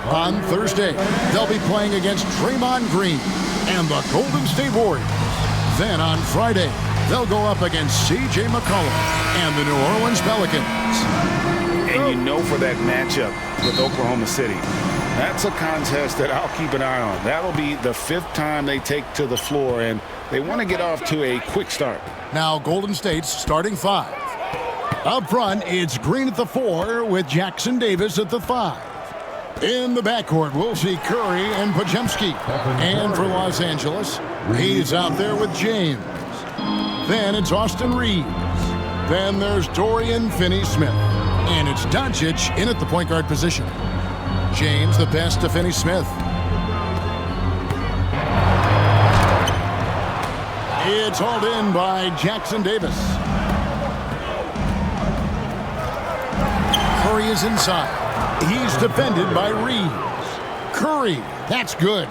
On Thursday, they'll be playing against Draymond Green and the Golden State Warriors. Then on Friday, they'll go up against C.J. McCollum and the New Orleans Pelicans. And you know, for that matchup with Oklahoma City, that's a contest that I'll keep an eye on. That'll be the 5th time they take to the floor, and they want to get off to a quick start. Now Golden State's starting 5. Up front, it's Green at the 4 with Jackson Davis at the 5. In the backcourt, we'll see Curry and Podziemski. And for Los Angeles, he's out there with James. Then it's Austin Reeves. Then there's Dorian Finney-Smith. And it's Doncic in at the point guard position. James the pass to Finney-Smith. It's hauled in by Jackson Davis. Curry is inside. He's defended by Reeves. Curry, that's good.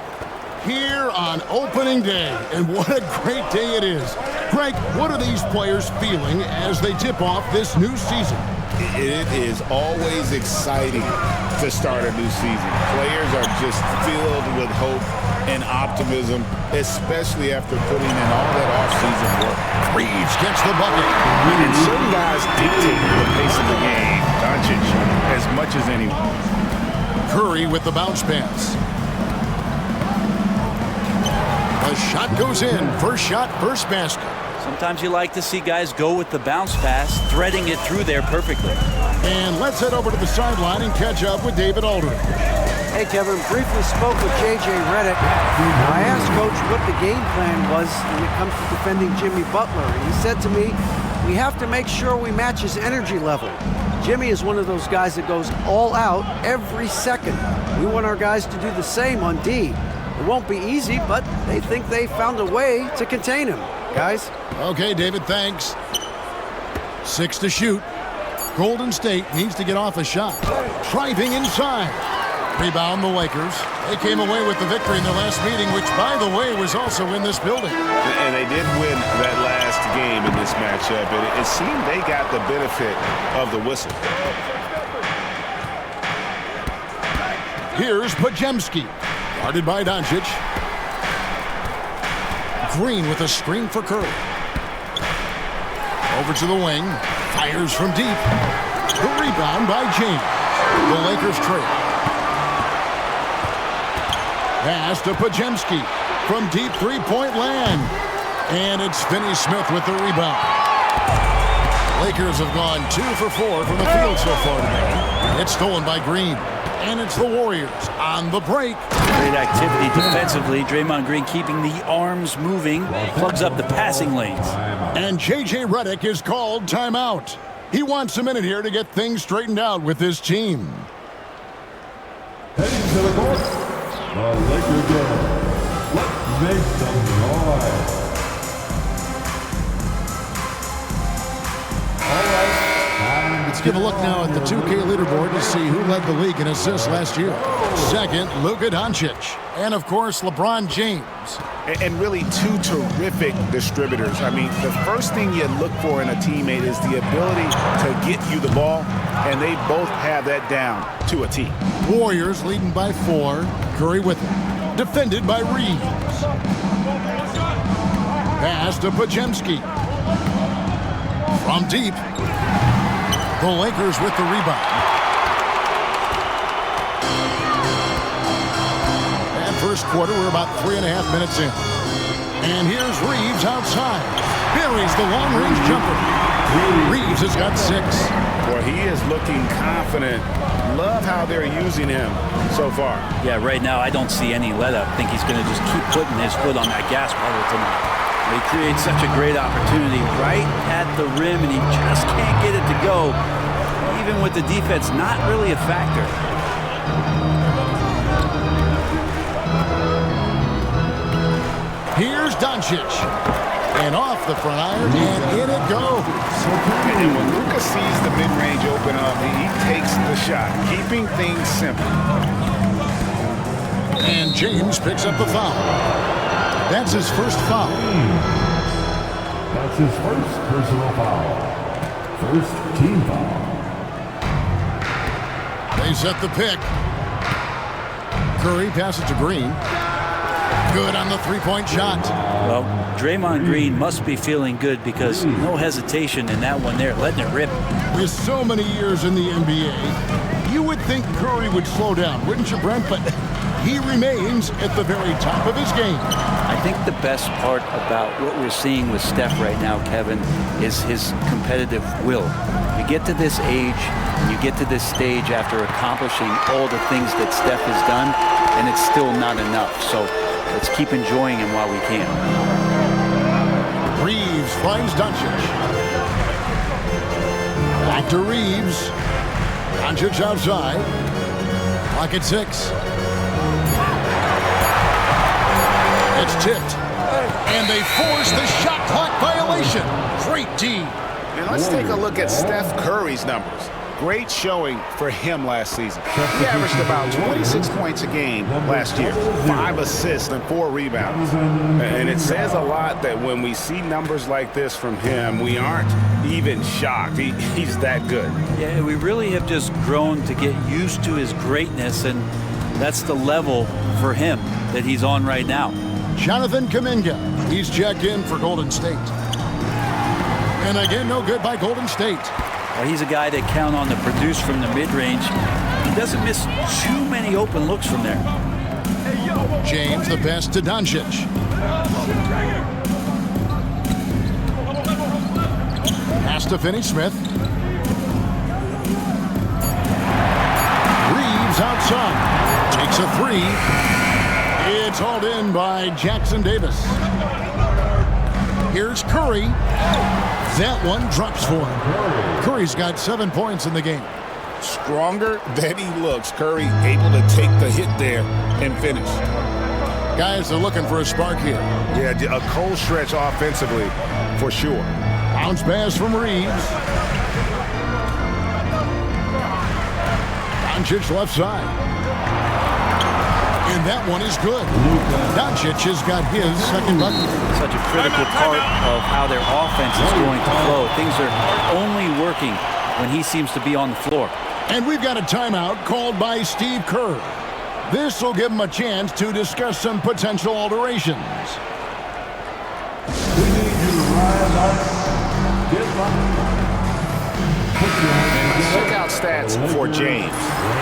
Here on opening day, and what a great day it is. Greg, what are these players feeling as they tip off this new season? It is always exciting to start a new season. Players are just filled with hope and optimism, especially after putting in all that offseason work. Reeves gets the bucket. And certain guys dictate the pace of the game, Doncic, as much as anyone. Curry with the bounce pass. The shot goes in. First shot, first basket. Sometimes you like to see guys go with the bounce pass, threading it through there perfectly. And let's head over to the sideline and catch up with David Aldridge. Hey, Kevin, briefly spoke with J.J. Redick. I asked Coach what the game plan was when it comes to defending Jimmy Butler. And he said to me, we have to make sure we match his energy level. Jimmy is one of those guys that goes all out every second. We want our guys to do the same on D. It won't be easy, but they think they found a way to contain him. Guys? Okay, David, thanks. 6 to shoot. Golden State needs to get off a shot. Driving inside. Rebound the Lakers. They came away with the victory in their last meeting, which, by the way, was also in this building. And they did win that last game in this matchup. It seemed they got the benefit of the whistle. Here's Podziemski. Guarded by Doncic. Green with a screen for Curry. Over to the wing. Fires from deep. The rebound by James. The Lakers trail. Pass to Podziemski from deep three-point land. And it's Finney-Smith with the rebound. Lakers have gone 2 for 4 from the field so far today. It's stolen by Green. And it's the Warriors on the break. Great activity defensively. Draymond Green keeping the arms moving, plugs up the passing lanes. And J.J. Redick is called timeout. He wants a minute here to get things straightened out with his team. Heading to the court, the Lakers game. Let's make some noise. All right. Let's give a look now at the 2K leaderboard to see who led the league in assists last year. Second, Luka Doncic. And, of course, LeBron James. And really 2 terrific distributors. I mean, the first thing you look for in a teammate is the ability to get you the ball, and they both have that down to a T. Warriors leading by 4. Curry with it. Defended by Reeves. Pass to Podziemski. From deep. The Lakers with the rebound. And first quarter, we're about 3.5 minutes in. And here's Reeves outside. Buries the long-range jumper. Reeves has got 6. Well, he is looking confident. Love how they're using him so far. Yeah, right now I don't see any let up. I think he's going to just keep putting his foot on that gas pedal tonight. He creates such a great opportunity right at the rim, and he just can't get it to go. Even with the defense not really a factor. Here's Doncic. And off the front iron, and in it goes. And when Luka sees the mid-range open up, he takes the shot, keeping things simple. And James picks up the foul. That's his first foul. That's his first personal foul. First team foul. They set the pick. Curry passes to Green. Good on the three-point shot. Well, Draymond Green must be feeling good because no hesitation in that one there, letting it rip. With so many years in the NBA, you would think Curry would slow down, wouldn't you, Brent? But he remains at the very top of his game. I think the best part about what we're seeing with Steph right now, Kevin, is his competitive will. You get to this age, and you get to this stage after accomplishing all the things that Steph has done, and it's still not enough. So let's keep enjoying him while we can. Reeves finds Doncic. Back to Reeves. Doncic outside. Clock at 6. It's tipped. And they force the shot clock violation. Great D. And let's take a look at Steph Curry's numbers. Great showing for him last season. He averaged about 26 points a game last year, 5 assists and 4 rebounds. And it says a lot that when we see numbers like this from him, we aren't even shocked. He's that good. Yeah, we really have just grown to get used to his greatness, and that's the level for him that he's on right now. Jonathan Kuminga. He's checked in for Golden State. And again, no good by Golden State. Well, he's a guy that count on to produce from the mid-range. He doesn't miss too many open looks from there. James, the pass to Doncic. Pass to Finney-Smith. Reeves outside. Takes a three. It's hauled in by Jackson Davis. Here's Curry. That one drops for him. Curry's got 7 points in the game. Stronger than he looks. Curry able to take the hit there and finish. Guys are looking for a spark here. Yeah, a cold stretch offensively for sure. Bounce pass from Reeves. Doncic left side. And that one is good. Doncic has got his second bucket. Such a critical part of how their offense is going to flow. Things are only working when he seems to be on the floor. And we've got a timeout called by Steve Kerr. This will give him a chance to discuss some potential alterations. We need you to rise up. Get up. Check out stats for James.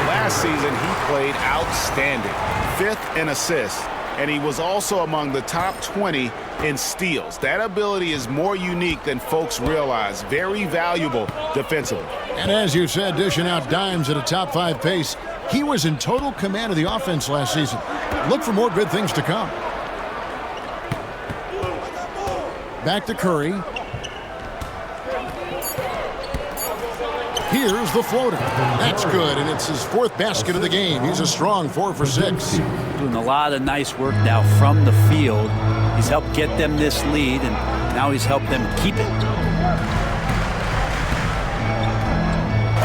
Last season, he played outstanding. 5th in assists, and he was also among the top 20 in steals. That ability is more unique than folks realize. Very valuable defensively. And as you said, dishing out dimes at a top 5 pace, he was in total command of the offense last season. Look for more good things to come. Back to Curry. Here's the floater. That's good, and it's his 4th basket of the game. He's a strong 4 for 6. Doing a lot of nice work now from the field. He's helped get them this lead, and now he's helped them keep it.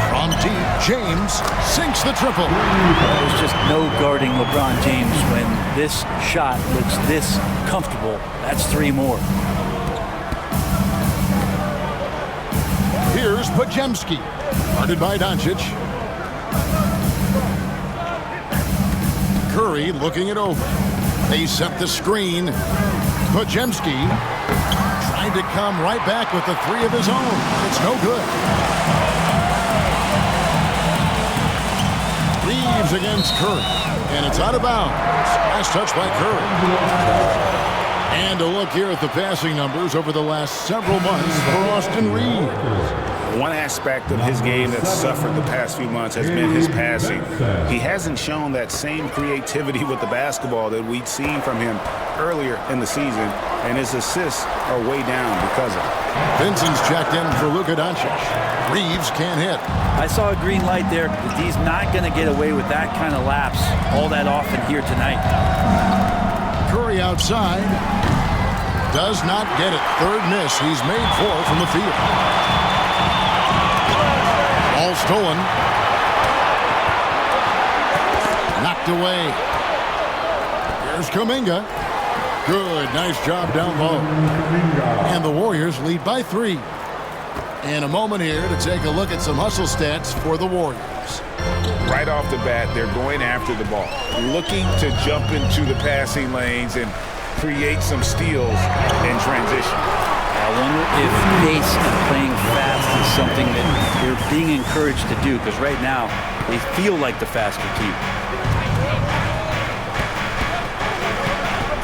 From deep, James sinks the triple. There's just no guarding LeBron James when this shot looks this comfortable. That's 3 more. Here's Podziemski. Guarded by Doncic. Curry looking it over. They set the screen. Podziemski tried to come right back with the 3 of his own. It's no good. Reeves against Curry. And it's out of bounds. Last touch by Curry. And a look here at the passing numbers over the last several months for Austin Reeves. One aspect of his game that's suffered the past few months has been his passing. He hasn't shown that same creativity with the basketball that we'd seen from him earlier in the season, and his assists are way down because of it. Vincent's checked in for Luka Doncic. Reeves can't hit. I saw a green light there. He's not going to get away with that kind of lapse all that often here tonight. Curry outside. Does not get it. 3rd miss. He's made 4 from the field. Ball stolen. Knocked away. Here's Kuminga. Good. Nice job down low. And the Warriors lead by 3. And a moment here to take a look at some hustle stats for the Warriors. Right off the bat, they're going after the ball, looking to jump into the passing lanes and create some steals in transition. I wonder if pace and playing fast is something that they're being encouraged to do, because right now they feel like the faster team.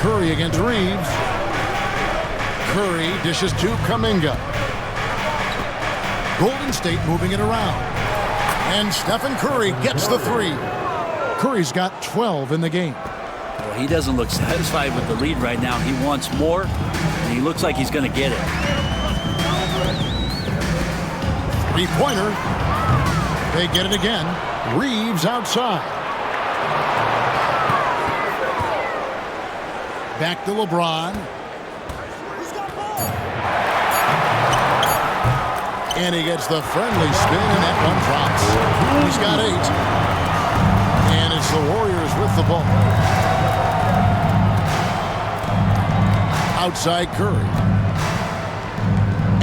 Curry against Reeves. Curry dishes to Kuminga. Golden State moving it around. And Stephen Curry gets the three. Curry's got 12 in the game. Well, he doesn't look satisfied with the lead right now. He wants more, and he looks like he's going to get it. Three-pointer. They get it again. Reeves outside. Back to LeBron. And he gets the friendly spin, and that one drops. He's got 8. And it's the Warriors with the ball. Outside Curry.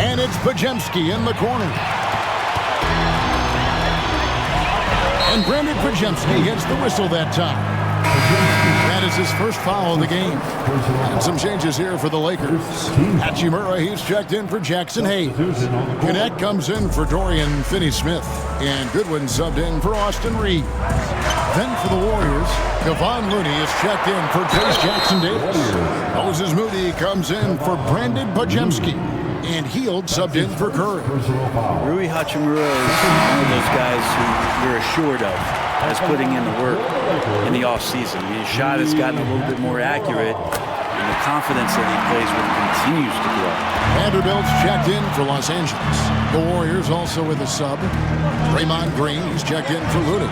And it's Podziemski in the corner. And Brandon Podziemski hits the whistle that time. That is his first foul of the game. And some changes here for the Lakers. Hachimura, he's checked in for Jackson Hayes. Gannett comes in for Dorian Finney-Smith. And Goodwin subbed in for Austin Reeves. Then for the Warriors, Kevon Looney is checked in for Trace Jackson-Davis. Moses Moody comes in for Brandon Podziemski. And Hield subbed in for Curry. Rui Hachimura is one of those guys who you're assured of as putting in the work in the offseason. His shot has gotten a little bit more accurate, and the confidence that he plays with continues to grow. Vanderbilt's checked in for Los Angeles. The Warriors also with a sub. Draymond Green, he's checked in for Looney.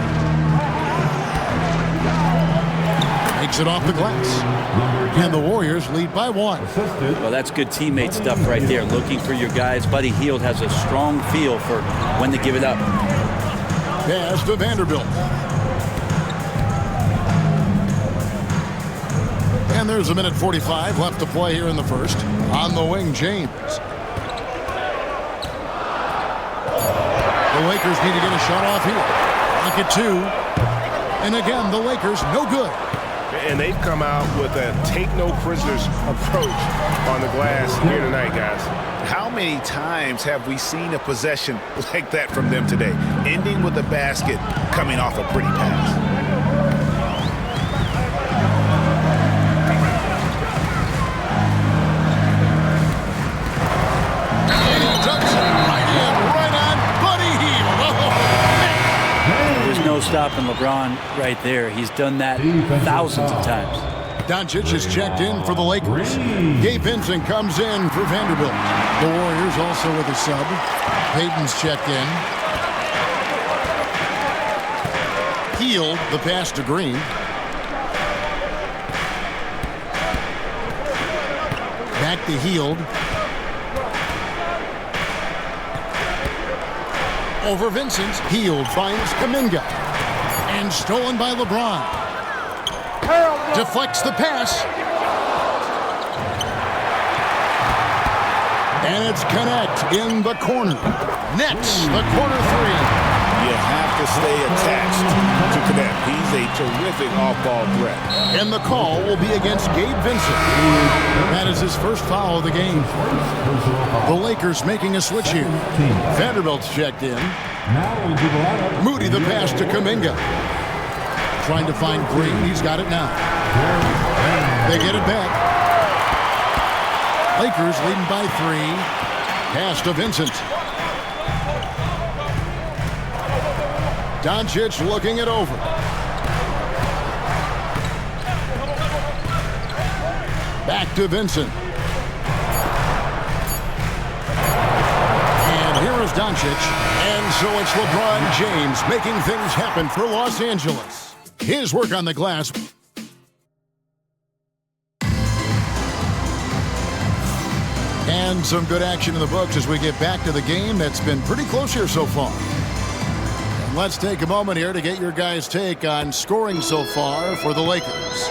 Makes it off the glass. And the Warriors lead by 1. Well, that's good teammate stuff right there, looking for your guys. Buddy Hield has a strong feel for when to give it up. Pass to Vanderbilt. And there's a minute 45 left to play here in the first. On the wing, James. The Lakers need to get a shot off here. Look at 2. And again, the Lakers no good. And they've come out with a take-no-prisoners approach on the glass here tonight, guys. How many times have we seen a possession like that from them today, ending with a basket coming off a pretty pass? And he ducks it right in, right on Buddy Hield. There's no stopping LeBron right there. He's done that thousands of times. Doncic is checked in for the Lakers. Gabe Vincent comes in for Vanderbilt. The Warriors also with a sub. Payton's checked in. Hield, the pass to Green. Back to Hield. Over Vincent. Hield finds Kuminga. And stolen by LeBron. Deflects the pass. And it's Connect in the corner. Nets, the corner 3. You have to stay attached to Connect. He's a terrific off-ball threat. And the call will be against Gabe Vincent. That is his first foul of the game. The Lakers making a switch here. Vanderbilt's checked in. Moody the pass to Kuminga. Trying to find Green. He's got it now. They get it back. Lakers leading by 3. Pass to Vincent. Doncic looking it over. Back to Vincent. And here is Doncic. And so it's LeBron James making things happen for Los Angeles. His work on the glass. And some good action in the books as we get back to the game that's been pretty close here so far. And let's take a moment here to get your guys' take on scoring so far for the Lakers.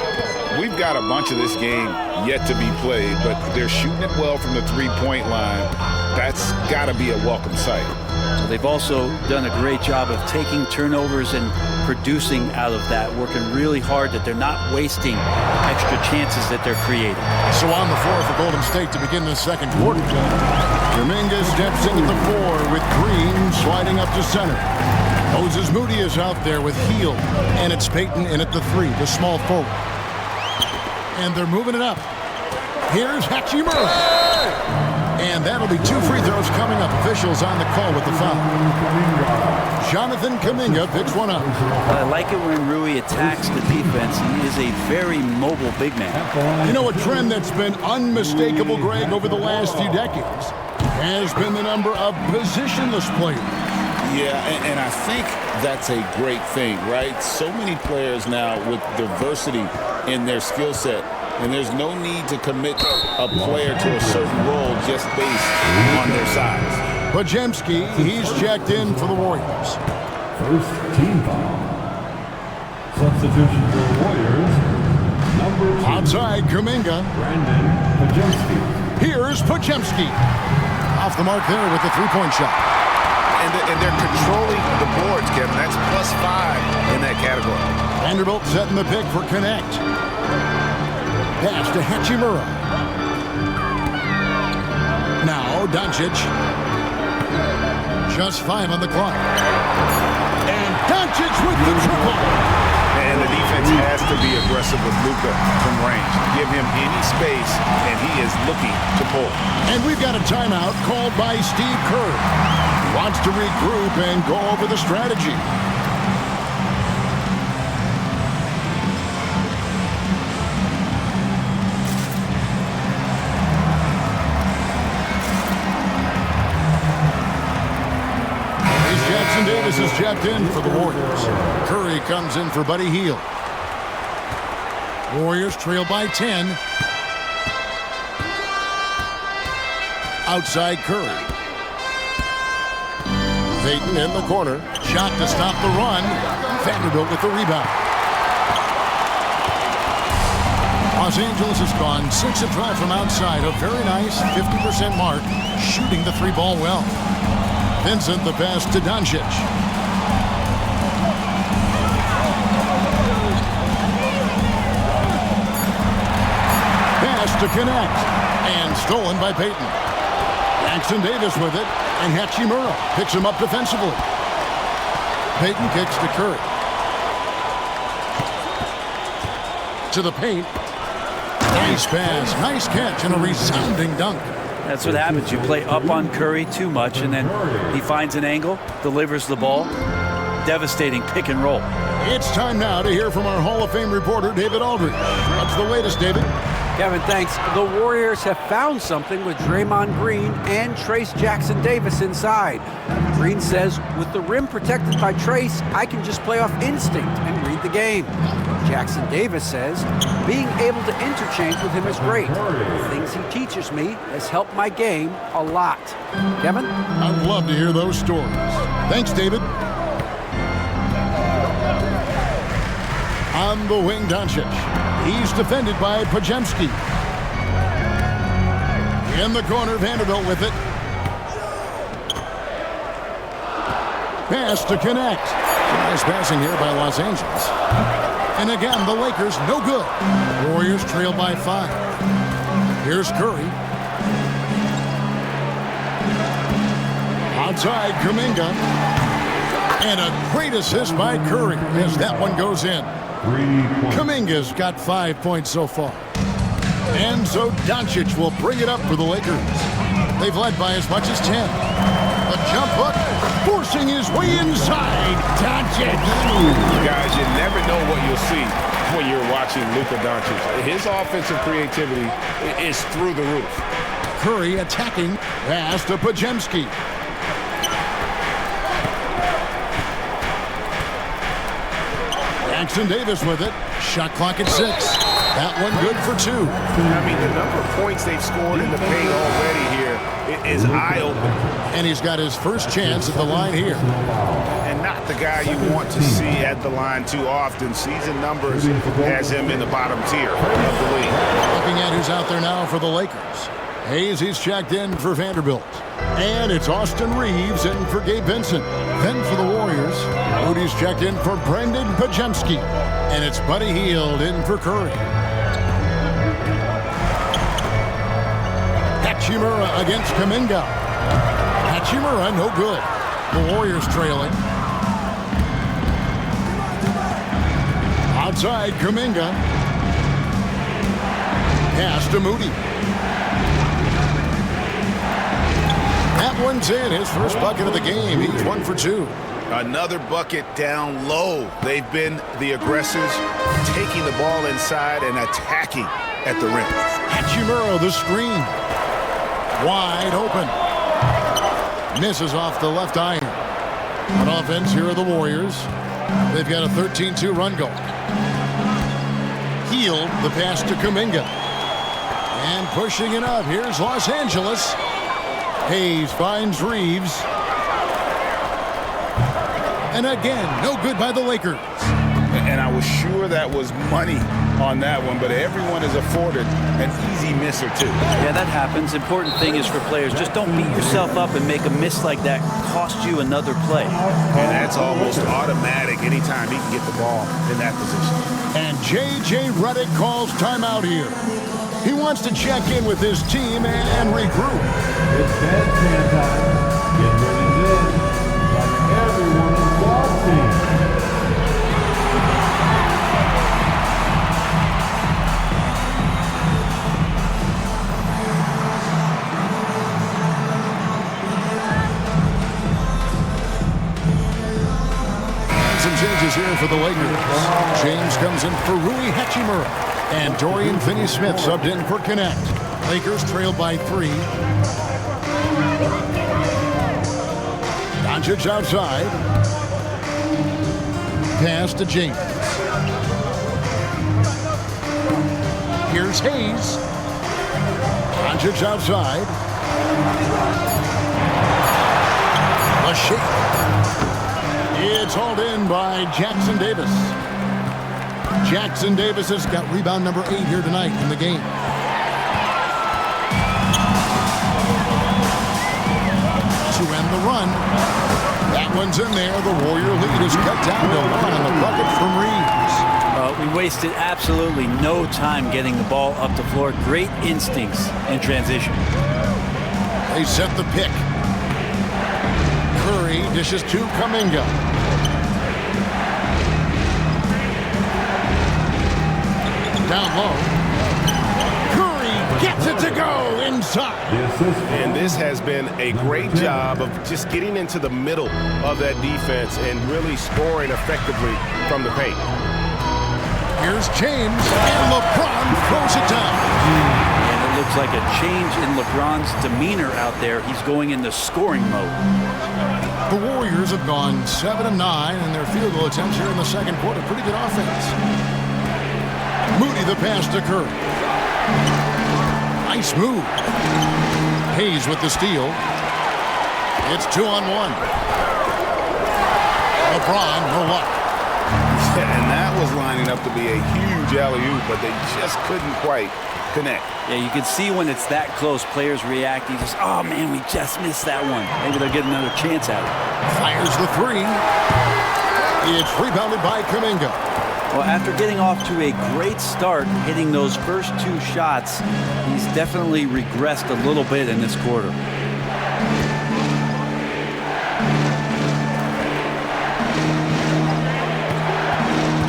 We've got a bunch of this game yet to be played, but they're shooting it well from the three-point line. That's got to be a welcome sight. they've also done a great job of taking turnovers and producing out of that, working really hard that they're not wasting extra chances that they're creating. So on the floor for Golden State to begin the second quarter. Dominguez steps in at the 4 with Green sliding up to center. Moses Moody is out there with Hield, and it's Payton in at the 3, the small forward. And they're moving it up. Here's Hachimura. And that'll be 2 free throws coming up. Officials on the call with the foul. Jonathan Kuminga picks one up. I like it when Rui attacks the defense. He is a very mobile big man. You know, a trend that's been unmistakable, Greg, over the last few decades has been the number of positionless players. Yeah, and I think that's a great thing, right? So many players now with diversity in their skill set, and there's no need to commit a player to a certain role just based on their size. Podziemski, he's checked in for the Warriors. First team foul. Substitution for the Warriors. Number 2. Outside Kuminga. Brandon Podziemski. Here's Podziemski. Off the mark there with the three-point shot. And they're controlling the boards, Kevin. That's +5 in that category. Vanderbilt setting the pick for Connect. Pass to Hachimura. Now Doncic. Just 5 on the clock. And Doncic with the triple. And the defense has to be aggressive with Luka from range. Give him any space, and he is looking to pull. And we've got a timeout called by Steve Kerr. Wants to regroup and go over the strategy. Jackson Davis is checked in for the Warriors. Curry comes in for Buddy Hield. Warriors trail by 10. Outside Curry. Payton in the corner. Shot to stop the run. Vanderbilt with the rebound. Los Angeles has gone 6 of 12 from outside. A very nice 50% mark. Shooting the 3-ball well. Vincent the pass to Doncic. Pass to Connect. And stolen by Payton. Jackson Davis with it. And Hachimura picks him up defensively. Payton kicks to Curry. To the paint. Nice pass. Nice catch and a resounding dunk. That's what happens. You play up on Curry too much, and then he finds an angle, delivers the ball. Devastating pick and roll. It's time now to hear from our Hall of Fame reporter, David Aldridge. What's the latest, David? Kevin, thanks. The Warriors have found something with Draymond Green and Trace Jackson Davis inside. Green says, with the rim protected by Trace, I can just play off instinct and read the game. Jackson Davis says, being able to interchange with him is great. The things he teaches me has helped my game a lot. Kevin? I'd love to hear those stories. Thanks, David. On the wing, Doncic. He's defended by Podziemski. In the corner, Vanderbilt with it. Pass to Connect. Nice passing here by Los Angeles. And again, the Lakers no good. Warriors trail by 5. Here's Curry. Outside, Kuminga. And a great assist by Curry as that one goes in. Kuminga's got 5 points so far. And so Doncic will bring it up for the Lakers. They've led by as much as 10. A jump hook, forcing his way inside. Doncic. Guys, you never know what you'll see when you're watching Luka Doncic. His offensive creativity is through the roof. Curry attacking. Pass to Podziemski. Jackson Davis with it. Shot clock at 6. That one good for 2. I mean, the number of points they've scored in the paint already here is eye-opening. And he's got his first chance at the line here. And not the guy you want to see at the line too often. Season numbers has him in the bottom tier of the league. Looking at who's out there now for the Lakers. Hayes, he's checked in for Vanderbilt. And it's Austin Reeves in for Gabe Vincent. Then for the Warriors, Moody's checked in for Brendan Pajemski. And it's Buddy Hield in for Curry. Hachimura against Kuminga. Hachimura, no good. The Warriors trailing. Outside, Kuminga. Pass to Moody. That one's in. His first bucket of the game. He's 1 for 2. Another bucket down low. They've been the aggressors, taking the ball inside and attacking at the rim. Hachimura, the screen. Wide open. Misses off the left iron. On offense, here are the Warriors. They've got a 13-2 run going. Hield, the pass to Kuminga. And pushing it up. Here's Los Angeles. Hayes finds Reeves. And again, no good by the Lakers. And I was sure that was money on that one, but everyone is afforded an easy miss or two. Yeah, that happens. Important thing is for players, just don't beat yourself up and make a miss like that cost you another play. And that's almost automatic anytime he can get the ball in that position. And J.J. Redick calls timeout here. He wants to check in with his team and regroup. It's bandstand time. Get ready then. Like everyone watching. Some changes here for the Lakers. James comes in for Rui Hachimura. And Dorian Finney-Smith subbed in for Connect. Lakers trailed by 3. Doncic outside. Pass to James. Here's Hayes. Doncic outside. The shake. It's hauled in by Jackson Davis. Jackson Davis has got rebound number 8 here tonight in the game. To end the run. That one's in there. The Warrior lead is cut down to 1 on the bucket from Reeves. We wasted absolutely no time getting the ball up the floor. Great instincts in transition. They set the pick. Curry dishes to Kuminga. Down low. Curry gets it to go inside. And this has been a great job of just getting into the middle of that defense and really scoring effectively from the paint. Here's James, and LeBron throws it down. And it looks like a change in LeBron's demeanor out there. He's going into scoring mode. The Warriors have gone 7-9 in their field goal attempts here in the second quarter. Pretty good offense. Moody the pass to Curry. Nice move. Hayes with the steal. It's 2-on-1. LeBron, no luck. And that was lining up to be a huge alley-oop, but they just couldn't quite connect. Yeah, you can see when it's that close, players react. You just, oh man, we just missed that one. Maybe they'll get another chance at it. Fires the 3. It's rebounded by Kuminga. Well, after getting off to a great start, hitting those first 2 shots, he's definitely regressed a little bit in this quarter.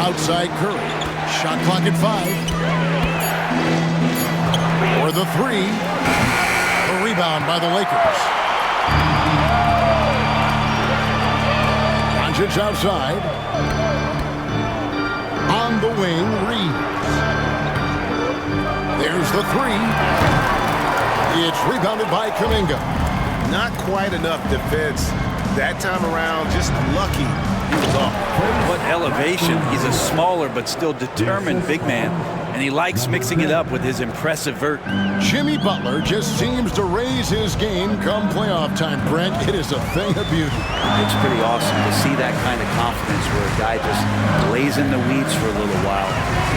Outside Curry. Shot clock at 5. For the 3. The rebound by the Lakers. Doncic outside. On the wing, Reeves. There's the 3. It's rebounded by Kuminga. Not quite enough defense that time around, just lucky he was off. What elevation. He's a smaller but still determined big man. And he likes mixing it up with his impressive vert. Jimmy Butler just seems to raise his game come playoff time, Brent. It is a thing of beauty. It's pretty awesome to see that kind of confidence where a guy just lays in the weeds for a little while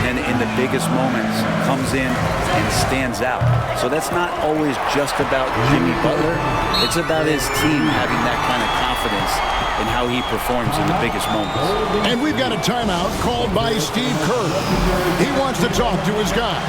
and then in the biggest moments comes in and stands out. So that's not always just about Jimmy Butler. It's about his team having that kind of confidence in how he performs in the biggest moments. And we've got a timeout called by Steve Kerr. He wants to talk to his guys.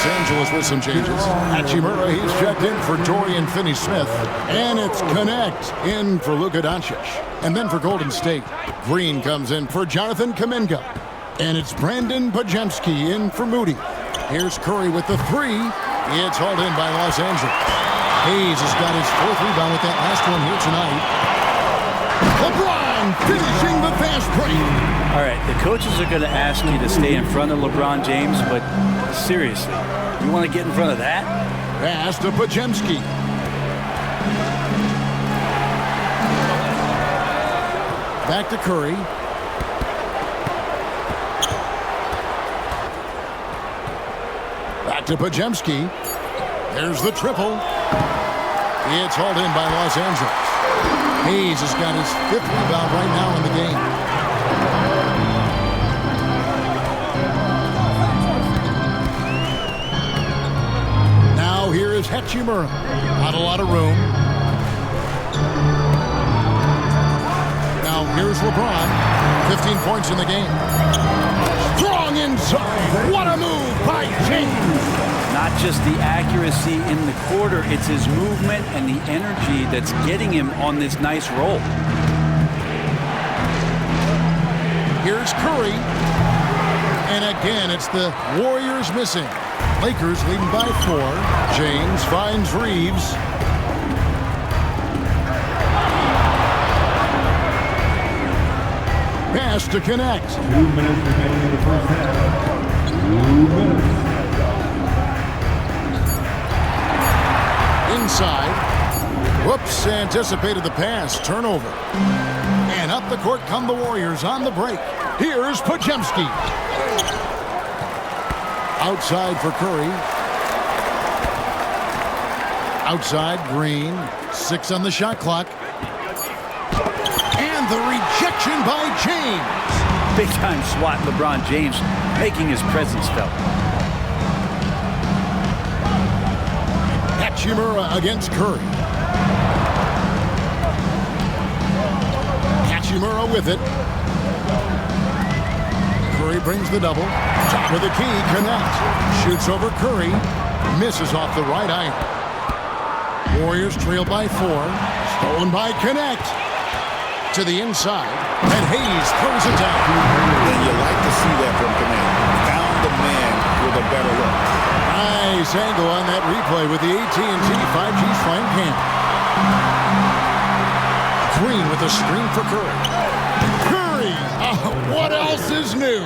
Angeles with some changes. Hachimura, he's checked in for Dorian Finney-Smith. And it's Connect in for Luka Doncic. And then for Golden State, Green comes in for Jonathan Kuminga. And it's Brandon Pajemski in for Moody. Here's Curry with the three. It's hauled in by Los Angeles. Hayes has got his fourth rebound with that last one here tonight. LeBron finishing the fast break. All right, the coaches are going to ask you to stay in front of LeBron James, but seriously, you want to get in front of that? Pass to Pajemski. Back to Curry. Back to Pajemski. There's the triple. It's hauled in by Los Angeles. Hayes has got his fifth rebound right now in the game. Now here is Hachimura. Not a lot of room. Now here's LeBron. 15 points in the game. Strong inside. What a move by James. Not just the accuracy in the quarter, it's his movement and the energy that's getting him on this nice roll. Here's Curry. And again, it's the Warriors missing. Lakers leading by 4. James finds Reeves. Pass to Connect. 2 minutes remaining in the first half. 2 minutes. Inside. Whoops, anticipated the pass. Turnover. And up the court come the Warriors on the break. Here's Pajemski. Outside for Curry. Outside, Green. 6 on the shot clock. And the rejection by James. Big time swat, LeBron James making his presence felt. Hachimura against Curry. Hachimura with it. Curry brings the double. Top of the key, Connect. Shoots over Curry. Misses off the right iron. Warriors trail by 4. Stolen by Connect. To the inside. And Hayes throws it down. And you like to see that from Connect. Found the man with a better look. Nice angle on that replay with the AT&T 5G slam cam. Green with a screen for Curry. Curry! What else is new?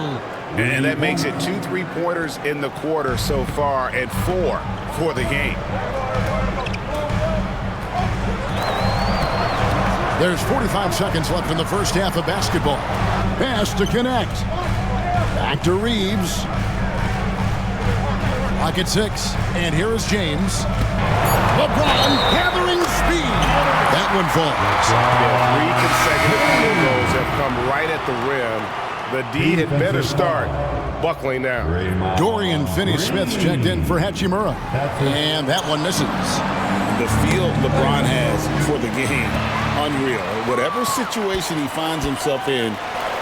And that makes it 2 3-pointers in the quarter so far and 4 for the game. There's 45 seconds left in the first half of basketball. Pass to Connect. Back to Reeves. Clock at 6. And here is James. LeBron gathering speed. That one falls. Yeah, 3 consecutive field goals have come right at the rim. The D had better start buckling now. Dorian Finney-Smith's checked in for Hachimura. And that one misses. The feel LeBron has for the game, unreal. Whatever situation he finds himself in,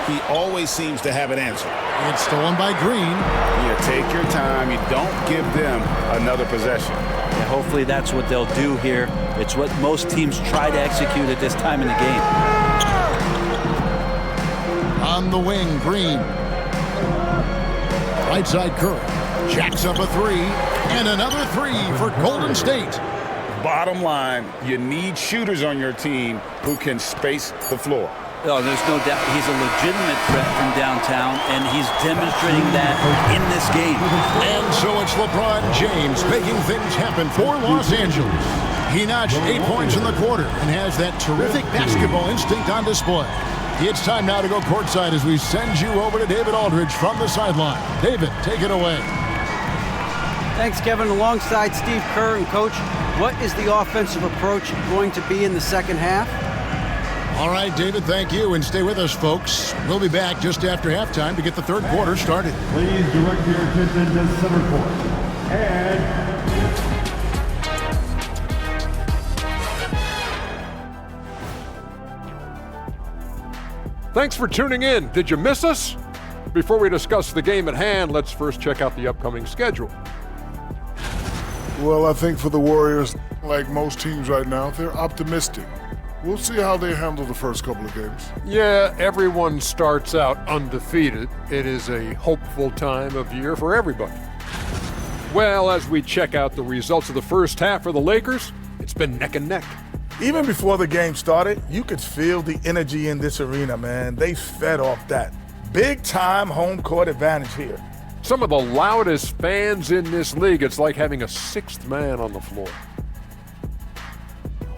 he always seems to have an answer. It's stolen by Green. You take your time. You don't give them another possession. Yeah, hopefully that's what they'll do here. It's what most teams try to execute at this time in the game. On the wing, Green. Right side, Curry. Jacks up a 3. And another 3 for Golden State. Bottom line, you need shooters on your team who can space the floor. Oh, there's no doubt he's a legitimate threat from downtown, and he's demonstrating that in this game. And so it's LeBron James making things happen for Los Angeles. He notched 8 points in the quarter and has that terrific basketball instinct on display. It's time now to go courtside as we send you over to David Aldridge from the sideline. David, take it away. Thanks, Kevin. Alongside Steve Kerr and Coach, what is the offensive approach going to be in the second half? All right, David, thank you, and stay with us, folks. We'll be back just after halftime to get the third quarter started. Please direct your attention to center court. And thanks for tuning in. Did you miss us? Before we discuss the game at hand, let's first check out the upcoming schedule. Well, I think for the Warriors, like most teams right now, they're optimistic. We'll see how they handle the first couple of games. Yeah, everyone starts out undefeated. It is a hopeful time of year for everybody. Well, as we check out the results of the first half for the Lakers, it's been neck and neck. Even before the game started, you could feel the energy in this arena, man. They fed off that. Big-time home court advantage here. Some of the loudest fans in this league. It's like having a sixth man on the floor.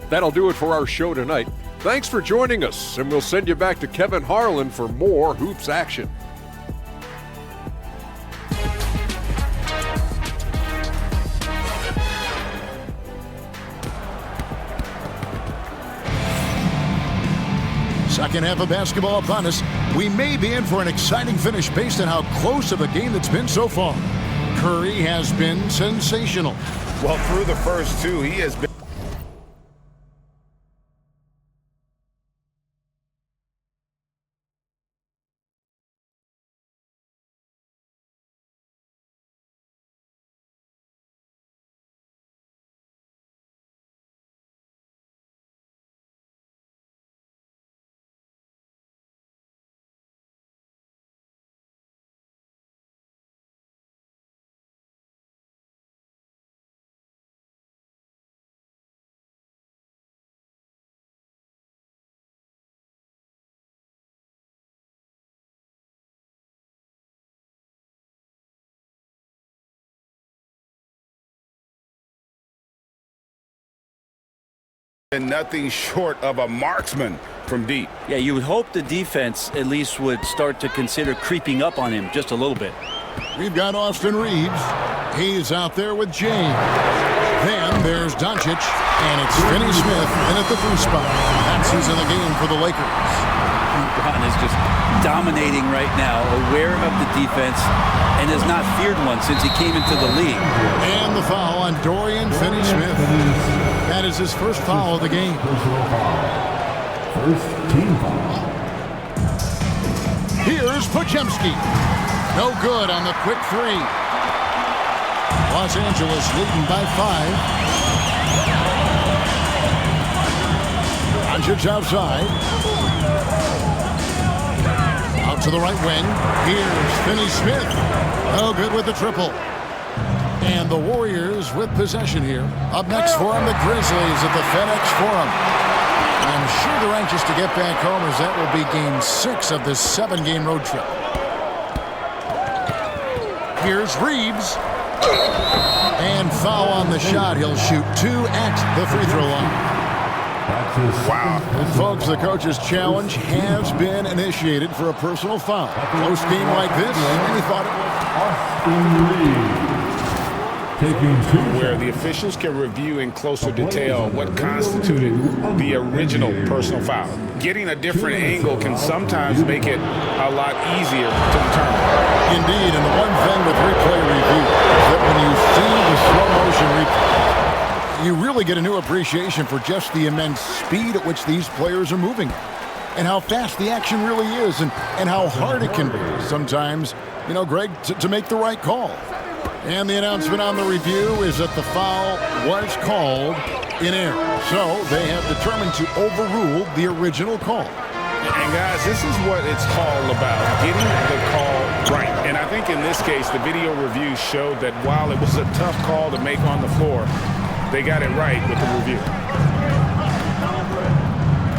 That'll do it for our show tonight. Thanks for joining us, and we'll send you back to Kevin Harlan for more Hoops action. Second half of basketball upon us. We may be in for an exciting finish based on how close of a game it's been so far. Curry has been sensational. Well, through the first two, he has been nothing short of a marksman from deep. Yeah, you would hope the defense at least would start to consider creeping up on him just a little bit. We've got Austin Reeves. He's out there with James. Then there's Doncic, and it's Finney Smith in at the 3 spot. That's who's in the game for the Lakers. LeBron is just dominating right now, aware of the defense, and has not feared one since he came into the league. And the foul on Dorian Finney-Smith. That is his first foul of the game. first team foul. Here's Podziemski. No good on the quick 3. Los Angeles leading by 5. Doncic outside. Out to the right wing. Here's Finney-Smith. No good with the triple. And the Warriors with possession here. Up next for them, the Grizzlies at the FedEx Forum. I'm sure they're anxious to get back home, as that will be game 6 of this 7-game road trip. Here's Reeves. And foul on the shot. He'll shoot 2 at the free throw line. Wow. And folks, the coach's challenge has been initiated for a personal foul. Close game like this, and he thought it was. Austin Reeves. Taking 2 Where the officials can review in closer detail what constituted the original personal foul. Getting a different angle can sometimes make it a lot easier to determine. Indeed, and the one thing with replay review is that when you see the slow motion replay, you really get a new appreciation for just the immense speed at which these players are moving, and how fast the action really is, and how hard it can be sometimes, you know, Greg, to make the right call. And the announcement on the review is that the foul was called in error. So they have determined to overrule the original call. And guys, this is what it's all about, getting the call right. And I think in this case, the video review showed that while it was a tough call to make on the floor, They got it right with the review.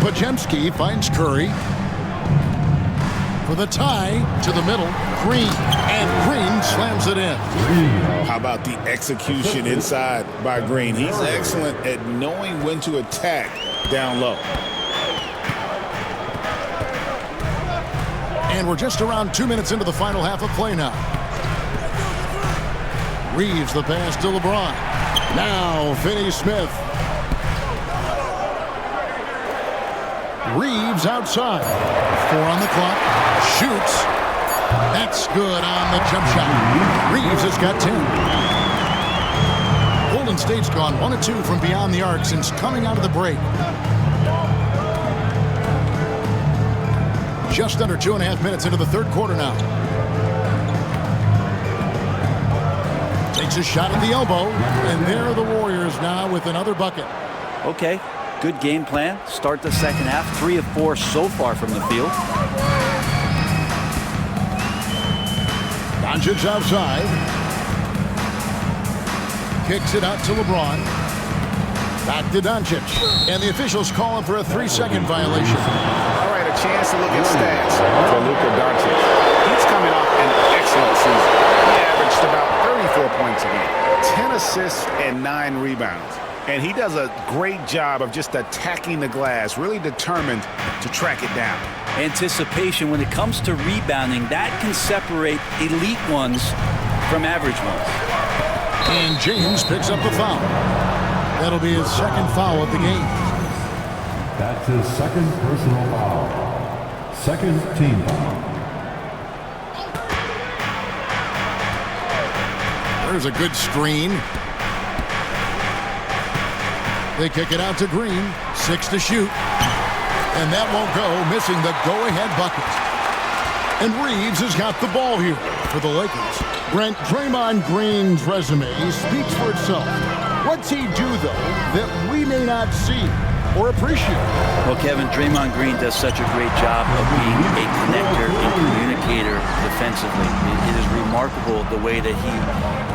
Podziemski finds Curry for the tie to the middle. Green, and Green slams it in. How about the execution inside by Green? He's excellent at knowing when to attack down low. And we're just around 2 minutes into the final half of play now. Reeves the pass to LeBron. Now Finney-Smith. Reeves outside. 4 on the clock. Shoots. That's good on the jump shot. Reeves has got 10. Golden State's gone 1 of 2 from beyond the arc since coming out of the break. Just under 2.5 minutes into the third quarter now. Takes a shot at the elbow, and there are the Warriors now with another bucket. Okay, good game plan. Start the second half. 3 of 4 so far from the field. Doncic outside. Kicks it out to LeBron. Back to Doncic. And the officials calling for a 3-second violation. All right, a chance to look at stats for Luka Doncic. He's coming off an excellent season. He averaged about 34 points a game, 10 assists and 9 rebounds. And he does a great job of just attacking the glass, really determined to track it down. Anticipation when it comes to rebounding, that can separate elite ones from average ones. And James picks up the foul. That'll be his second foul of the game. That's his second personal foul. Second team foul. There's a good screen. They kick it out to Green. 6 to shoot. And that won't go, missing the go-ahead bucket. And Reeves has got the ball here for the Lakers. Brent, Draymond Green's resume speaks for itself. What's he do, though, that we may not see or appreciate? Well, Kevin, Draymond Green does such a great job of being a connector and communicator defensively. It is remarkable the way that he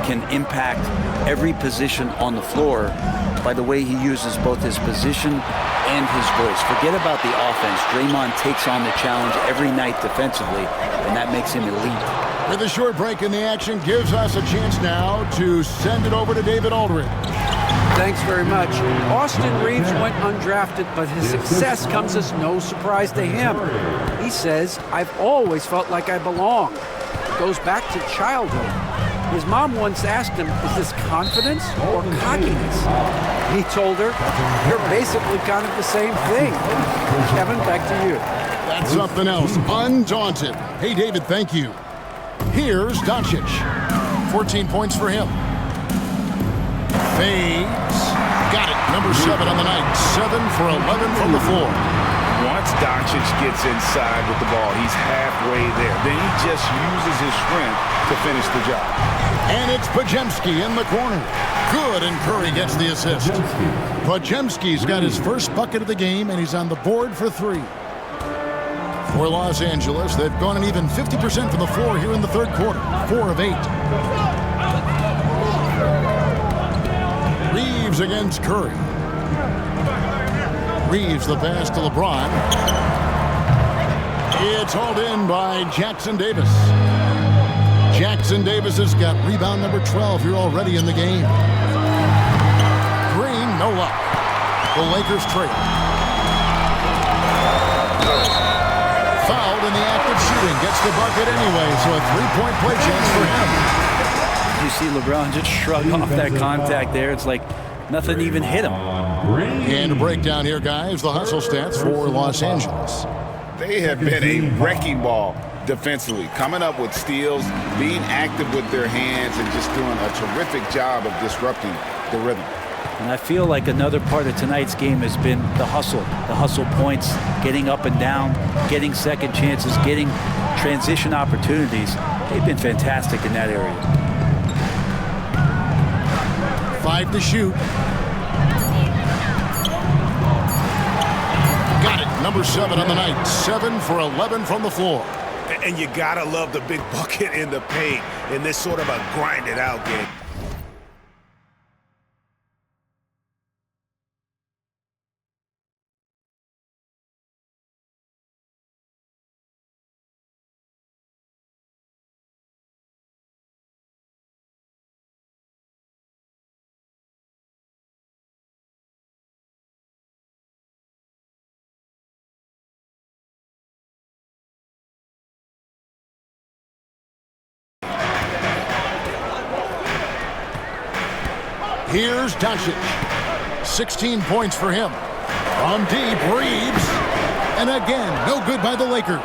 can impact every position on the floor by the way he uses both his position and his voice. Forget about the offense. Draymond takes on the challenge every night defensively, and that makes him elite. With a short break in the action, gives us a chance now to send it over to David Aldridge. Thanks very much. Austin Reeves went undrafted, but his success comes as no surprise to him. He says, "I've always felt like I belong." It goes back to childhood. His mom once asked him, "Is this confidence or cockiness?" He told her, "You're basically kind of the same thing." Kevin, back to you. That's something else. Undaunted. Hey, David, thank you. Here's Doncic. 14 points for him. Fades. Got it. Number 7 on the night. 7 for 11 from the floor. Once Doncic gets inside with the ball, he's halfway there. Then he just uses his strength to finish the job. And it's Podziemski in the corner. Good, and Curry gets the assist. Podziemski's got his first bucket of the game, and he's on the board for 3. For Los Angeles, they've gone an even 50% from the floor here in the third quarter. 4 of 8. Reeves against Curry. Reeves the pass to LeBron. It's hauled in by Jackson Davis. Jackson Davis has got rebound number 12 here already in the game. Green, no luck. The Lakers trail. Fouled in the act of shooting. Gets the bucket anyway, so a 3-point play chance for him. You see LeBron just shrug off that contact there. It's like nothing even hit him. And a breakdown here, guys. The hustle stats for Los Angeles. They have been a wrecking ball defensively, coming up with steals, being active with their hands, and just doing a terrific job of disrupting the rhythm. And I feel like another part of tonight's game has been the hustle points, getting up and down, getting second chances, getting transition opportunities. They've been fantastic in that area. 5 to shoot. Got it. Number 7 on the night. 7 for 11 from the floor. And you gotta love the big bucket in the paint in this sort of a grinded out game. Here's Doncic. 16 points for him. From deep, Reeves. And again, no good by the Lakers.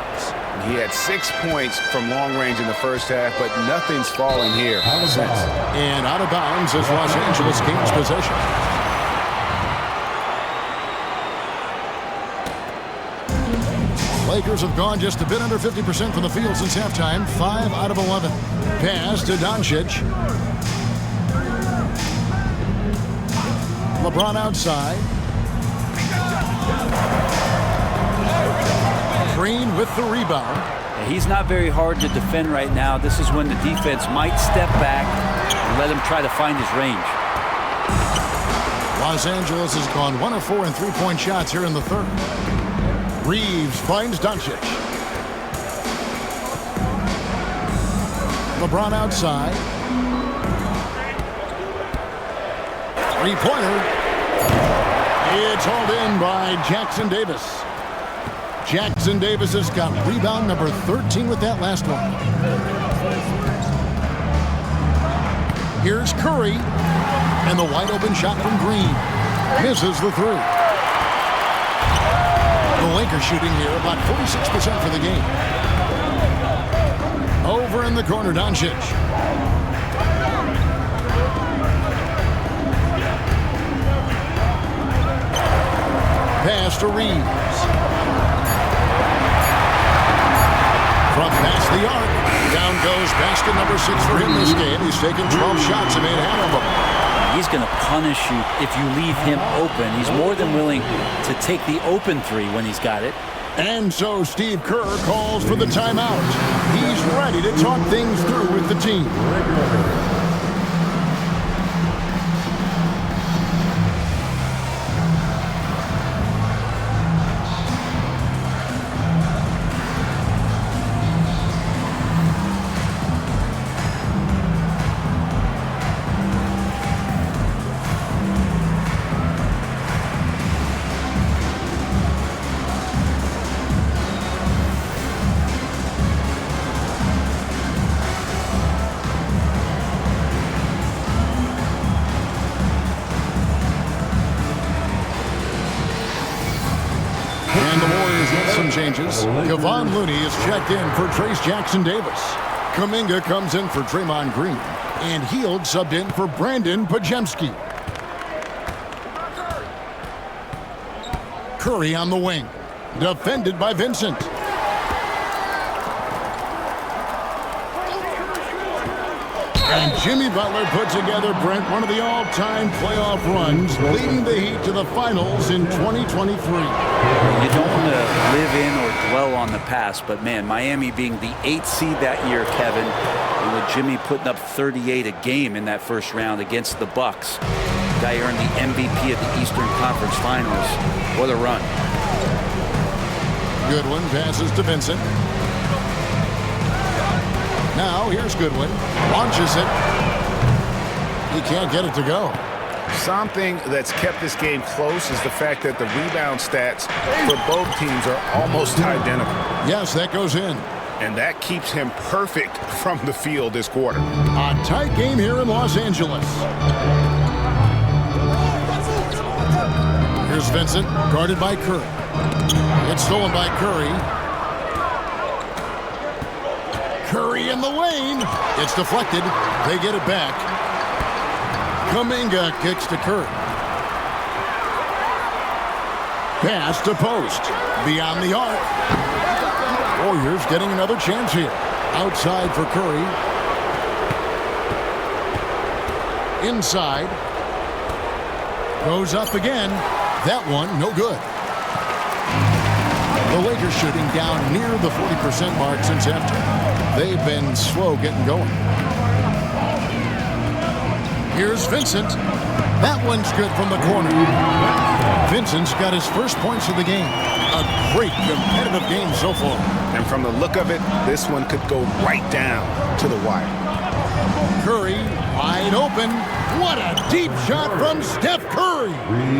He had 6 points from long range in the first half, but nothing's fallen here since. And out of bounds as Los Angeles gains possession. Lakers have gone just a bit under 50% from the field since halftime. 5 out of 11. Pass to Doncic. LeBron outside. Green with the rebound. He's not very hard to defend right now. This is when the defense might step back and let him try to find his range. Los Angeles has gone 1 of 4 in three-point shots here in the third. Reeves finds Doncic. LeBron outside. Three-pointer. It's hauled in by Jackson Davis. Jackson Davis has got rebound number 13 with that last one. Here's Curry. And the wide open shot from Green. Misses the three. The Lakers shooting here about 46% for the game. Over in the corner, Doncic. Pass to Reeves. From past the arc. Down goes basket number 6 for him this game. He's taken 12 shots and made half of them. He's going to punish you if you leave him open. He's more than willing to take the open three when he's got it. And so Steve Kerr calls for the timeout. He's ready to talk things through with the team. Changes. Kevon Looney is checked in for Trace Jackson Davis. Kuminga comes in for Draymond Green. And Hield subbed in for Brandon Pajemski. Curry on the wing. Defended by Vincent. And Jimmy Butler put together, Brent, one of the all-time playoff runs, leading the Heat to the finals in 2023. You don't want to live in or dwell on the past, but man, Miami being the 8th seed that year, Kevin, and with Jimmy putting up 38 a game in that first round against the Bucks. Guy earned the MVP at the Eastern Conference Finals. What a run. Goodwin passes to Vincent. Now here's Goodwin. Launches it. He can't get it to go. Something that's kept this game close is the fact that the rebound stats for both teams are almost identical. Yes, that goes in. And that keeps him perfect from the field this quarter. A tight game here in Los Angeles. Here's Vincent, guarded by Curry. It's stolen by Curry. Curry in the lane. It's deflected. They get it back. Kuminga kicks to Curry. Pass to post. Beyond the arc. Warriors getting another chance here. Outside for Curry. Inside. Goes up again. That one, no good. The Lakers shooting down near the 40% mark since halftime. They've been slow getting going. Here's Vincent. That one's good from the corner. Vincent's got his first points of the game. A great competitive game so far. And from the look of it, this one could go right down to the wire. Curry wide open. What a deep shot from Steph Curry.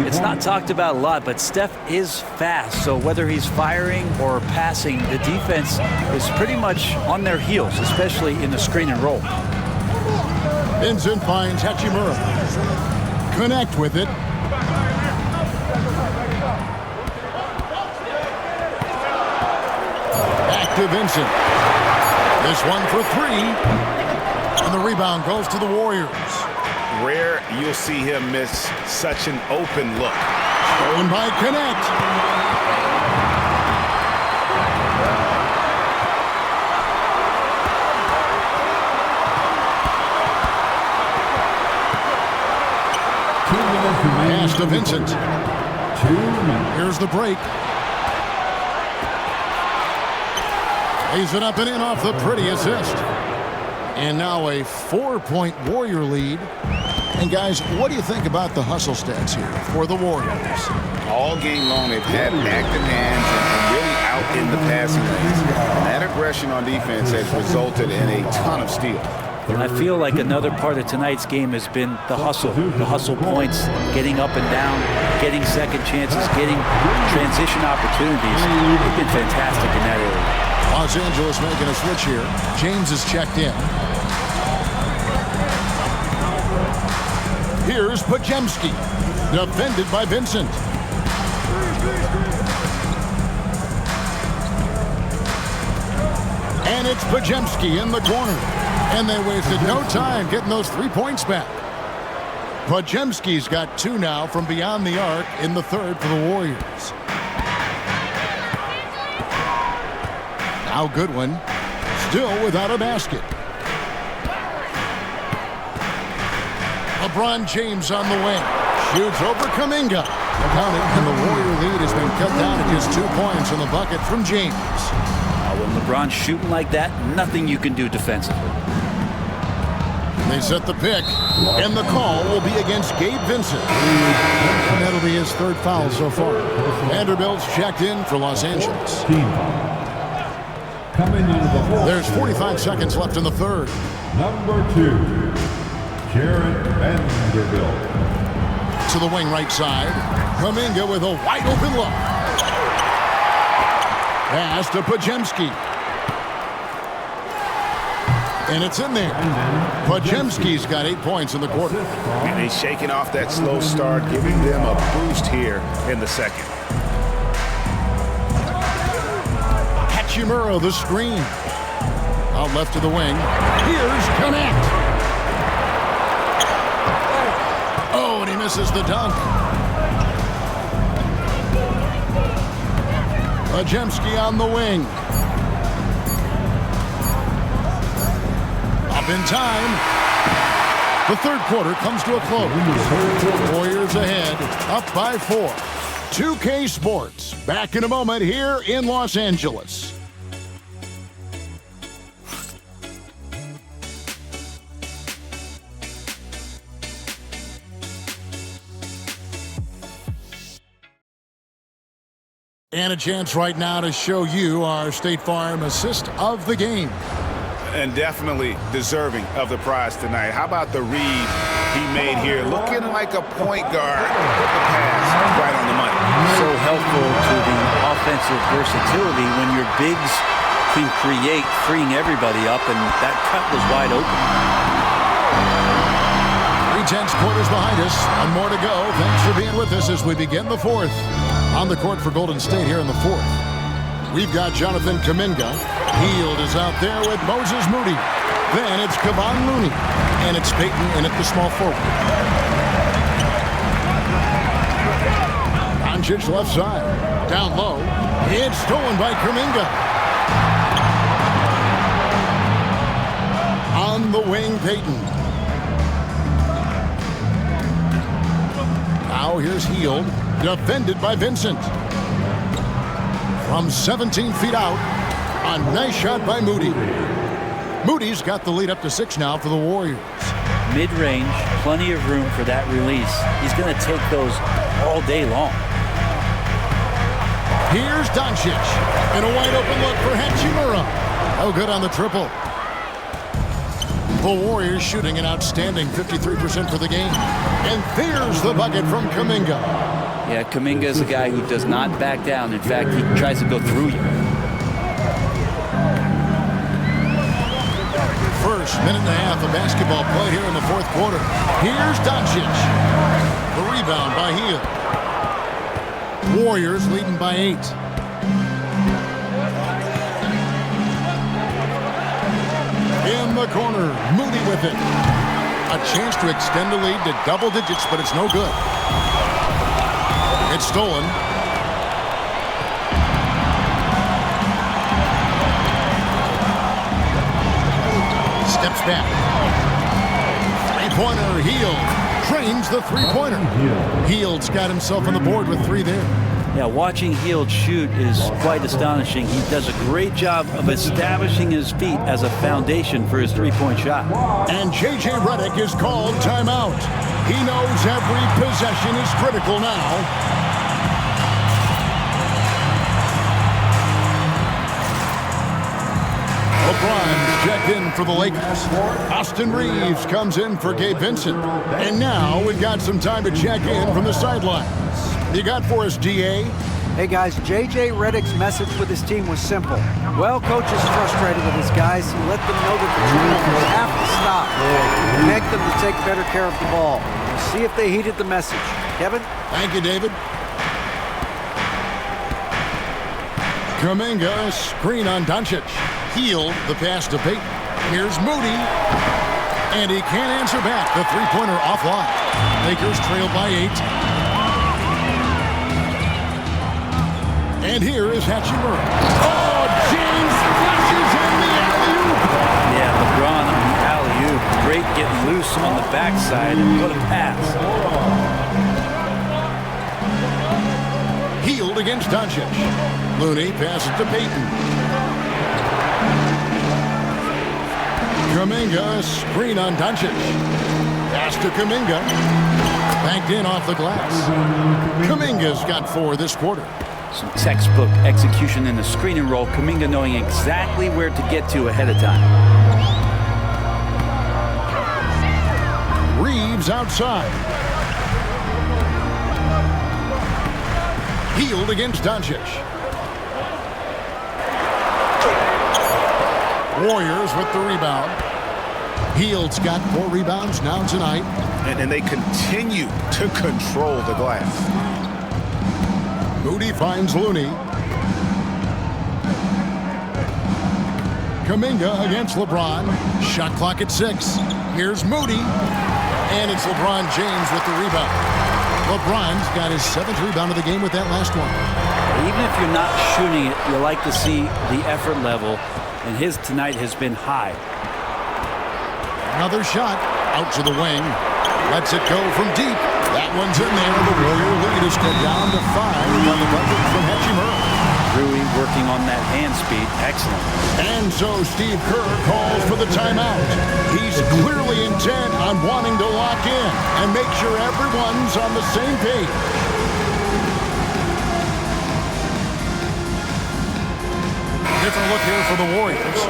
It's not talked about a lot, but Steph is fast. So whether he's firing or passing, the defense is pretty much on their heels, especially in the screen and roll. Vincent finds Hachimura. connect with it. Back to Vincent. This one for three. And the rebound goes to the Warriors. Rare you'll see him miss such an open look. Stolen by Connect. Pass to Vincent. Here's the break. Lays it up and in off the pretty assist. And now a 4-point Warrior lead. And guys, what do you think about the hustle stats here for the Warriors? All game long, they've had active hands and really out in the passing lanes. And that aggression on defense has resulted in a ton of steals. And I feel like another part of tonight's game has been the hustle points, getting up and down, getting second chances, getting transition opportunities. They've been fantastic in that area. Los Angeles making a switch here. James is checked in. Here's Podziemski, defended by Vincent. And it's Podziemski in the corner. And they wasted no time getting those 3 points back. Podziemski's got 2 now from beyond the arc in the third for the Warriors. Now Goodwin, still without a basket. LeBron James on the wing. Shoots over Kuminga. And the Warrior lead has been cut down to just 2 points in the bucket from James. When LeBron's shooting like that, nothing you can do defensively. They set the pick, and the call will be against Gabe Vincent. And that'll be his 3rd foul so far. Vanderbilt's checked in for Los Angeles. There's 45 seconds left in the third. Number 2, Jared Vanderbilt. To the wing right side. Kuminga with a wide open look. Pass to Podziemski. And it's in there. Podziemski's got 8 points in the quarter. And he's shaking off that slow start, giving them a boost here in the second. Hachimura the screen. Out left to the wing. Here's Connect. Oh, and he misses the dunk. Podziemski on the wing. Up in time. The third quarter comes to a close. Warriors ahead, up by 4. 2K Sports, back in a moment here in Los Angeles. And a chance right now to show you our State Farm assist of the game. And definitely deserving of the prize tonight. How about the read he made here? Looking like a point guard. Put the pass right on the money. So helpful to the offensive versatility when your bigs can create, freeing everybody up, and that cut was wide open. 3/10 quarters behind us, and more to go. Thanks for being with us as we begin the fourth. On the court for Golden State here in the fourth. We've got Jonathan Kuminga. Hield is out there with Moses Moody. Then it's Kevon Looney. And it's Peyton in at the small forward. Doncic left side. Down low. It's stolen by Kuminga. On the wing, Peyton. Now here's Hield. Defended by Vincent. From 17 feet out. A nice shot by Moody. Moody's got the lead up to 6 now for the Warriors. Mid-range, plenty of room for that release. He's going to take those all day long. Here's Doncic. And a wide open look for Hachimura. Oh, good on the triple. The Warriors shooting an outstanding 53% for the game. And there's the bucket from Kuminga. Yeah, Kuminga is a guy who does not back down. In fact, he tries to go through you. First minute and a half of basketball played here in the fourth quarter. Here's Doncic. The rebound by Hield. Warriors leading by 8. In the corner, Moody with it. A chance to extend the lead to double digits, but it's no good. It's stolen. Steps back. Three-pointer, Hield. Trains the three-pointer. Hield's got himself on the board with 3 there. Yeah, watching Hield shoot is quite astonishing. He does a great job of establishing his feet as a foundation for his three-point shot. And J.J. Redick is called timeout. He knows every possession is critical now. LeBron checked in for the Lakers. Austin Reeves comes in for Gabe Vincent. And now we've got some time to check in from the sidelines. You got for us, DA? Hey guys, J.J. Redick's message with his team was simple. Well, coach is frustrated with his guys. He let them know that the turnovers have to stop. Beg them to take better care of the ball. We'll see if they heeded the message. Kevin? Thank you, David. Kuminga, screen on Doncic. Hield the pass to Payton. Here's Moody. And he can't answer back. The three-pointer offline. Lakers trail by 8. And here is Hachimura. Oh, James flashes in the alley-oop. Yeah, LeBron on the alley-oop. Great getting loose on the backside and what a pass. Hield against Doncic. Looney passes to Payton. Kuminga, screen on Doncic. Pass to Kuminga. Banked in off the glass. Kuminga's got 4 this quarter. Some textbook execution in the screen and roll. Kuminga knowing exactly where to get to ahead of time. Reeves outside. Hield against Doncic. Warriors with the rebound. Hield's got 4 rebounds now tonight. And they continue to control the glass. Moody finds Looney. Kuminga against LeBron. Shot clock at 6. Here's Moody. And it's LeBron James with the rebound. LeBron's got his 7th rebound of the game with that last one. Even if you're not shooting it, you like to see the effort level, and his tonight has been high. Another shot out to the wing. Lets it go from deep. That one's in there. The Warrior lead is cut down to 5 on the bucket from Hachimura. Rui working on that hand speed. Excellent. And so Steve Kerr calls for the timeout. He's clearly intent on wanting to lock in and make sure everyone's on the same page. Different look here for the Warriors.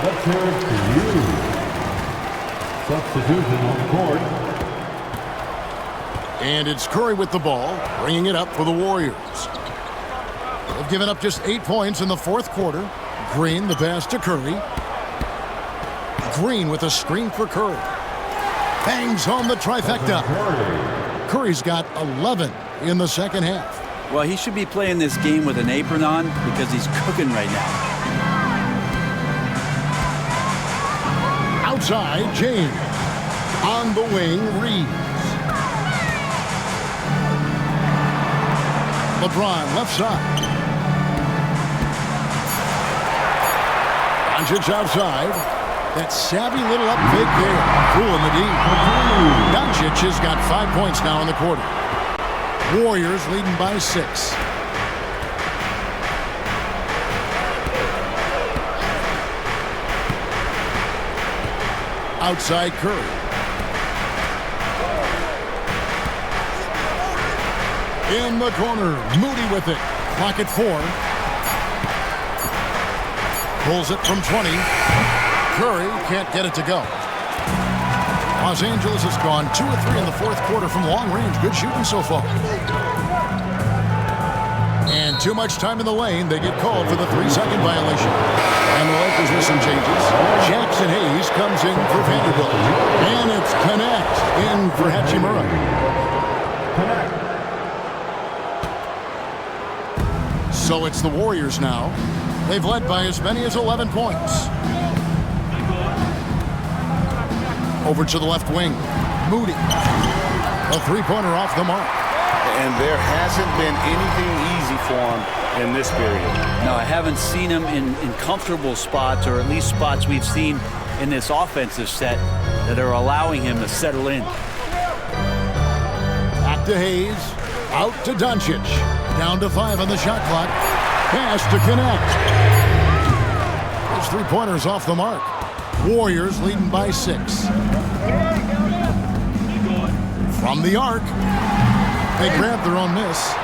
Let's hear it for you. Substitution on the court. And it's Curry with the ball, bringing it up for the Warriors. They've given up just 8 points in the 4th quarter. Green, the pass to Curry. Green with a screen for Curry. Bangs home the trifecta. Curry's got 11 in the second half. Well, he should be playing this game with an apron on because he's cooking right now. Outside, James. On the wing, Reeves. LeBron left side. Doncic outside. That savvy little up fake there. Fooling the D. Doncic has got 5 points now in the quarter. Warriors leading by 6. Outside Curry. In the corner, Moody with it. Clock at 4. Pulls it from 20. Curry can't get it to go. Los Angeles has gone 2 of 3 in the 4th quarter from long range. Good shooting so far. And too much time in the lane. They get called for the 3-second violation. And the Lakers with some changes. Jackson Hayes comes in for Vanderbilt. And it's Connect in for Hachimura. connect. So it's the Warriors now. They've led by as many as 11 points. Over to the left wing. Moody. A three-pointer off the mark. And there hasn't been anything easy for him in this period. No, I haven't seen him in comfortable spots, or at least spots we've seen in this offensive set that are allowing him to settle in. Back to Hayes. Out to Doncic. Down to 5 on the shot clock. Pass to connect. His three-pointer's off the mark. Warriors leading by 6. From the arc. They grab their own miss.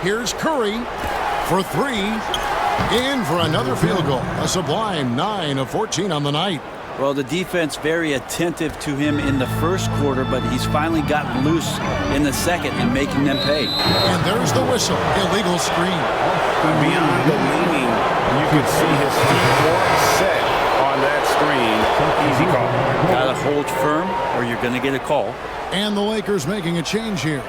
Here's Curry for 3. In for another field goal. A sublime 9 of 14 on the night. Well, the defense very attentive to him in the first quarter, but he's finally gotten loose in the second and making them pay. And there's the whistle. Illegal screen. Beyond the leaning, you can see his feet weren't set on that screen. Easy call. Gotta hold firm or you're gonna get a call. And the Lakers making a change here.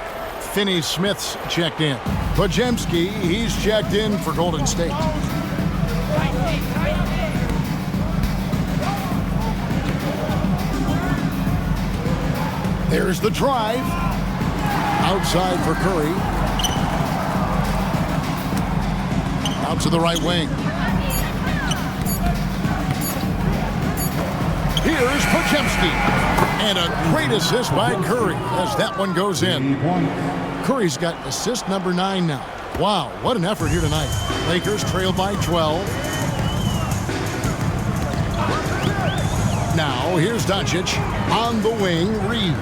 Finney-Smith's checked in. Podziemski, he's checked in for Golden State. There's the drive. Outside for Curry. Out to the right wing. Here's Podziemski. And a great assist by Curry as that one goes in. Curry's got assist number 9 now. Wow, what an effort here tonight. Lakers trail by 12. Now, here's Doncic on the wing. Reeves.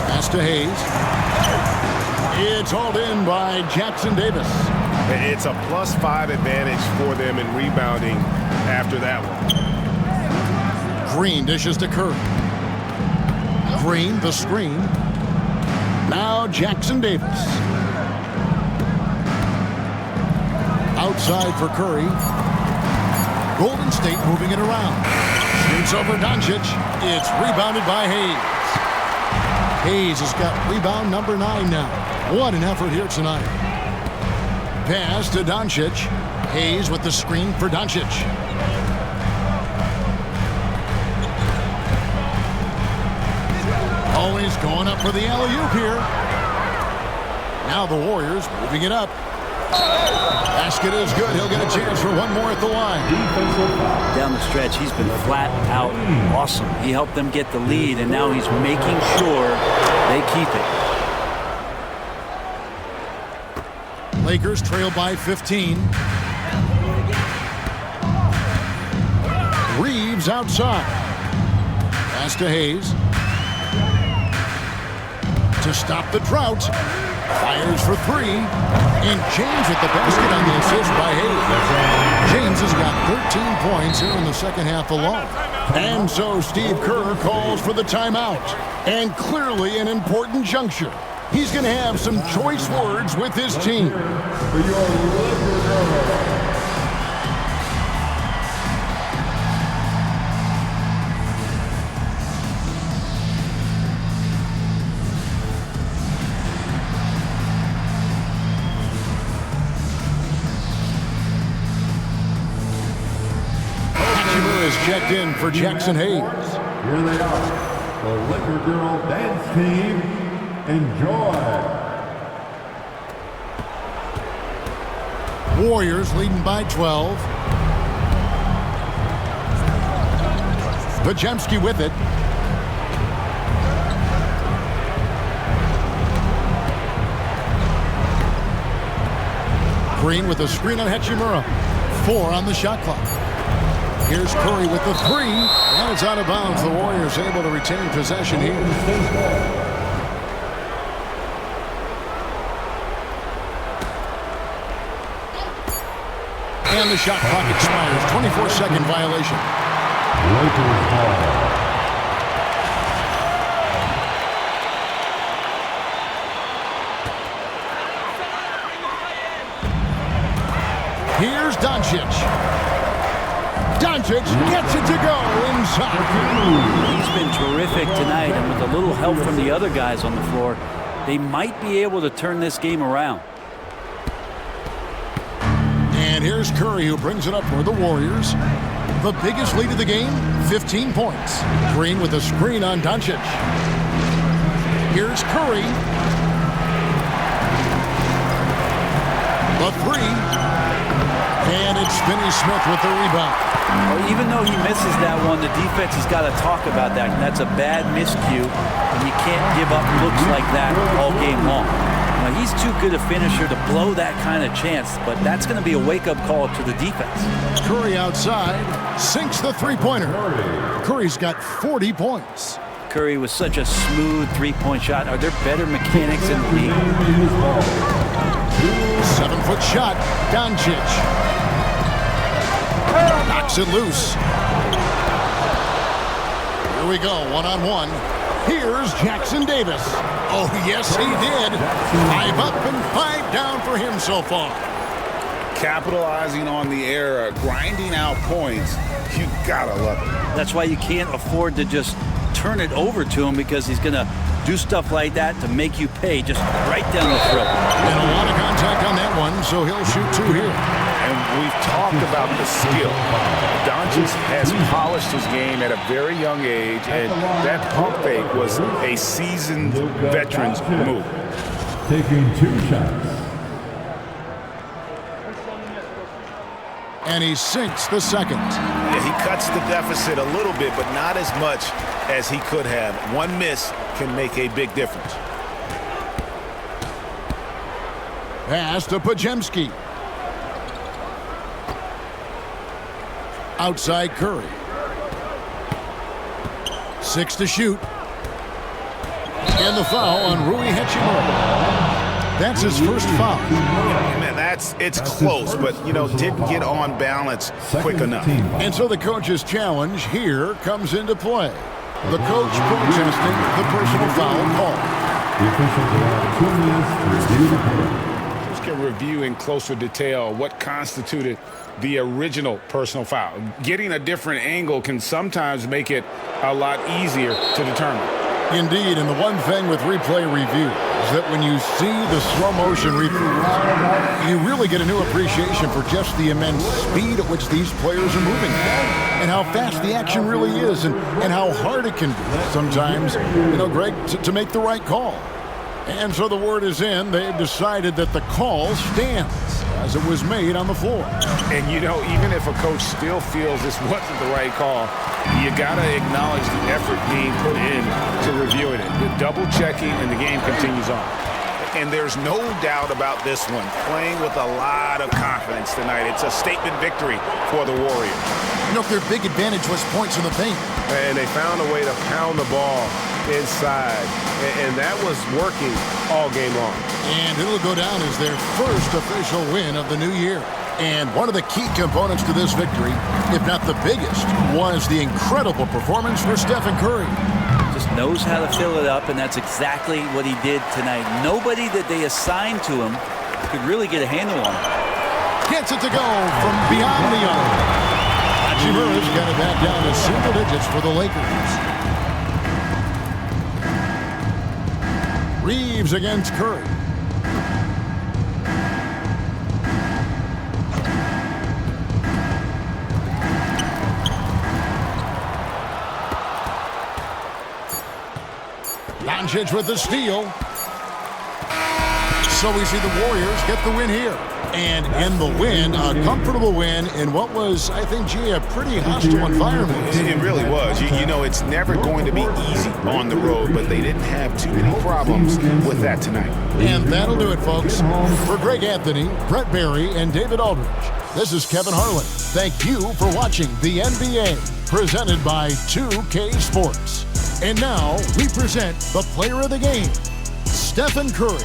Pass to Hayes. It's hauled in by Jackson Davis. It's a +5 advantage for them in rebounding after that one. Green dishes to Curry. Green, the screen. Now Jackson Davis. Outside for Curry. Golden State moving it around. Shoots over Doncic. It's rebounded by Hayes. Hayes has got rebound number 9 now. What an effort here tonight. Pass to Doncic. Hayes with the screen for Doncic. Always going up for the alley-oop here. Now the Warriors moving it up. Basket is good. He'll get a chance for one more at the line. Down the stretch, he's been flat out awesome. He helped them get the lead, and now he's making sure they keep it. Lakers trail by 15. Reeves outside. Pass to Hayes. To stop the drought. Fires for 3. And James with the basket on the assist by Hayes. James has got 13 points here in the second half alone. And so Steve Kerr calls for the timeout. And clearly an important juncture. He's going to have some choice words with his team. Is checked in for Jackson Hayes. Here they are, the Laker Girl Dance Team. Enjoy. Warriors leading by 12. Podziemski with it. Green with a screen on Hachimura. 4 on the shot clock. Here's Curry with the 3, and it's out of bounds. The Warriors able to retain possession here. And the shot clock expires. 24-second violation. Lakers ball. Here's Doncic. Doncic gets it to go inside. He's been terrific tonight, and with a little help from the other guys on the floor, they might be able to turn this game around. And here's Curry, who brings it up for the Warriors. The biggest lead of the game, 15 points. Green with a screen on Doncic. Here's Curry. The three. And it's Finney-Smith with the rebound. Well, even though he misses that one, the defense has got to talk about that. That's a bad miscue, and you can't give up looks like that all game long. Now, he's too good a finisher to blow that kind of chance, but that's going to be a wake-up call to the defense. Curry outside, sinks the three-pointer. Curry's got 40 points. Curry was such a smooth three-point shot. Are there better mechanics in the league? 7-foot shot, Doncic. Knocks it loose. Here we go, one-on-one. Here's Jackson Davis. Oh, yes, he did. 5 up and 5 down for him so far. Capitalizing on the error, grinding out points. You gotta love it. That's why you can't afford to just turn it over to him, because he's going to do stuff like that to make you pay just right down the throat. And a lot of contact on that one, so he'll shoot 2 here. And we've talked about the skill. Doncic has polished his game at a very young age, and that pump fake was a seasoned veteran's move. Taking 2 shots. And he sinks the second. Yeah, he cuts the deficit a little bit, but not as much as he could have. One miss can make a big difference. Pass to Podziemski. Outside Curry. 6 to shoot. And the foul on Rui Hachimura. That's his first foul. Man, it's close, but, didn't get on balance quick enough. And so the coach's challenge here comes into play. The coach protesting the personal foul call. The officials allow 2 minutes to review the play. Just can review in closer detail what constituted the original personal foul. Getting a different angle can sometimes make it a lot easier to determine. Indeed, and the one thing with replay review is that when you see the slow motion replays, you really get a new appreciation for just the immense speed at which these players are moving and how fast the action really is and how hard it can be sometimes, Greg, to make the right call. And so the word is in. They've decided that the call stands as it was made on the floor. And, even if a coach still feels this wasn't the right call, you got to acknowledge the effort being put in to reviewing it. The double checking, and the game continues on. And there's no doubt about this one. Playing with a lot of confidence tonight. It's a statement victory for the Warriors. Their big advantage was points in the paint. And they found a way to pound the ball inside, and that was working all game long. And it'll go down as their first official win of the new year. And one of the key components to this victory, if not the biggest, was the incredible performance for Stephen Curry. Just knows how to fill it up, and that's exactly what he did tonight. Nobody that they assigned to him could really get a handle on him. Gets it to go from beyond the arc. Hachimura's got it back down to single digits for the Lakers. Reeves against Curry. Doncic with the steal. So we see the Warriors get the win here. And in the win, a comfortable win in what was, I think, a pretty hostile environment. It really was. It's never going to be easy on the road, but they didn't have too many problems with that tonight. And that'll do it, folks. For Greg Anthony, Brett Barry, and David Aldridge, this is Kevin Harlan. Thank you for watching the NBA, presented by 2K Sports. And now we present the player of the game, Stephen Curry.